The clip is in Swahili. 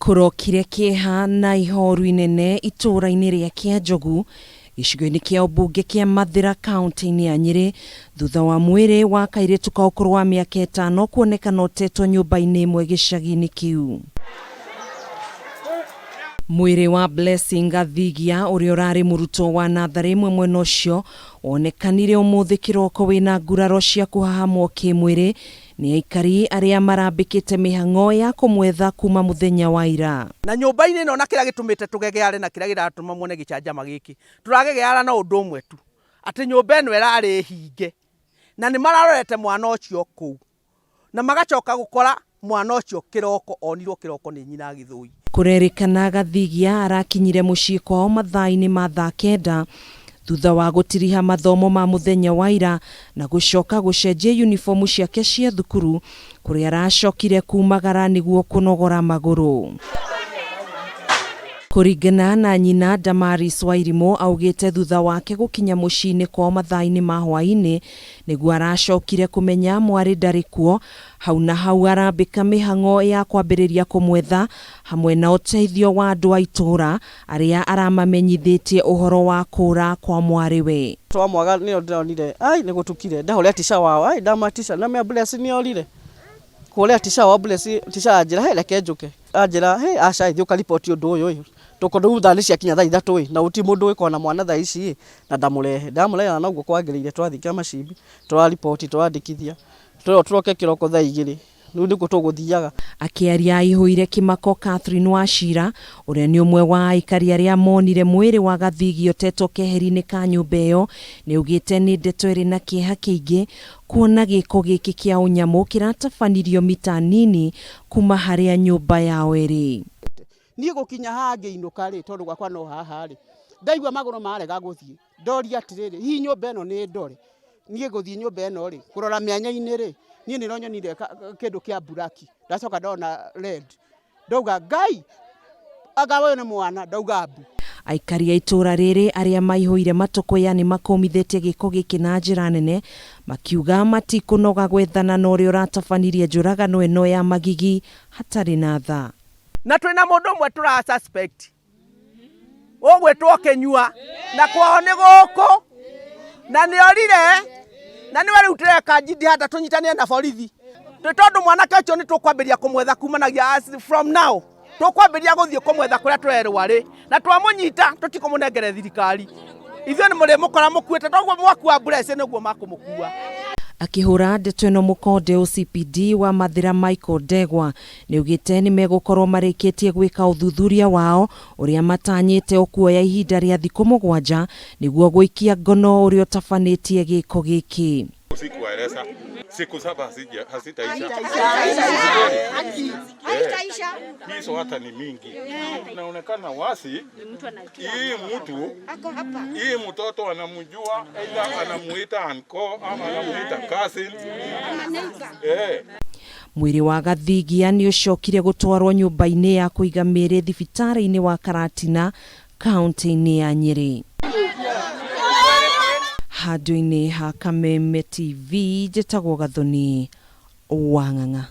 Kurokire Kieha na ihoru inene ituura-ini ria Kianjogu gicigo-ini kia ubunge kia Mathira kaunti-ini ya Nyeri thutha wa mwiri wa Kairitu ka ukuru wa miaka 5 kuonekana utetwo nyumba-ini imwe gicagi-ini kiu. Mwiri wa Blessing Gathigia uria urari muruto wa nathari imwe mwena ucio wonekanire umuthi kiroko wina nguraro cia kuhahamwo kimwiri ni aikari aria marambikite mihang'o ya kumwetha kuma muthenya wa ira. Na nyumba-ini no na kira gitumite tugegeare na kira giratuma muone gicanjama giki turagegeara na undu umwe tu ati nyumba eno irari hinge na ni mararorete mwana ucio kuu na magacoka gukora mwana ucio kiroko onirwo kiroko ni nyina githui. Kurerikana Gathigia arakinyire mucii kwao mathaa-ini ma thaa 9 thutha wa gutiriha mathomo ma muthenya wa ira na gucoka gucenjia uniformu ciake cia thukuru kuria aracokire kumagara niguo kunogora maguru. Kurigana na nyina Damaris Wairimo augite thutha wake gukinya mucii-ini kwao mathaa-ini ma hwa-ini niguo aracokire kumenya mwari ndari kuo hau na hau arambika mihang'o ya kwambiriria kumwetha hamwe na uteithio wa andu a ituura aria aramamenyithitie uhoro wa kura kwa mwariwe. Twamwaga ni ndonire ni gutukire ndahoria tisha wao ndamatisha na me bless ni orire kuria tisha wa bless tisha ajira hele kenjuke ajira aca ithiuka report undu uyu tukondu thani cia kinya thaa 3 na uti mundu wikona mwana thaa ici na ndamurehe na uguo kwagiriire twathikia macimbi twa report twandikithia turoke kiroko thaa 2 nu ndiko tuguthiaga. Akiaria ihuire kimako Catherine Wachira uria ni umwe wa aikari aria monire mwiri wa Gathigia utetwo keheri-ini ka nyumba iyo ni ugite ni ndeto iri na kieha kiingi kuona giko giki kia unyamu kiratabanirio mithaa-ini kuma haria nyumba yao iri. Ni gukinya hange inuka ri tondu gwakwa no haha ri ndaigua maguru marega guthie ndoria atiriri hi nyumba eno ni ndore nie guthie nyumba eno ri kurora mianya-ini ri nie ni ronyonire kindu kia buraki ndacoka ndona red ndauga ngai agawe ni mwana ndauga mbu. Aikari a ituura riri aria maihuire matuko yani makomithetie giko giki na njira nene makiuga matikunoga gwethana na uria uratabanirie njuragano eno ya magigi hatari na tha. Na twina mundu umwe tura suspect ogwetwo kenyua na kwao ni guku na ni orire na ni wari utire kanjidi hata tunyitanie na borithi tondu mwanake ucio ni tukwambiria kumwetha kumanagia from now tukwambiria guthie kumwetha kuria turerwa ri na twamunyita tutikumunengere thirikari ithio ni muri mukora mukuite toguo mwakua Blessing niguo makumukua. Akihura ndeto eno mukonde OCPD wa Mathira Michael Degwa ni ugite ni megukorwo marikitie gwika uthuthuria wao uria matanyite ukuoya ihinda ria thiku 7 niguo guikia ngono uria utafanĩtie giko giki. Sikueleza siku 7 hazitaisha. Hizo hata ni mingi. Inaonekana wasi hii mtoto anamjua aidha anamuita anko ama anamuita cousin. Mwiri wa Gathigia ni ucokire gutwarwo nyumba-ini ya kuiga mĩĩrĩ thibitari-ini wa Karatina kaunti-ini ya Nyeri. Handũ-inĩ ha Kameme TV njĩtagwo Gathoni Wang'ang'a.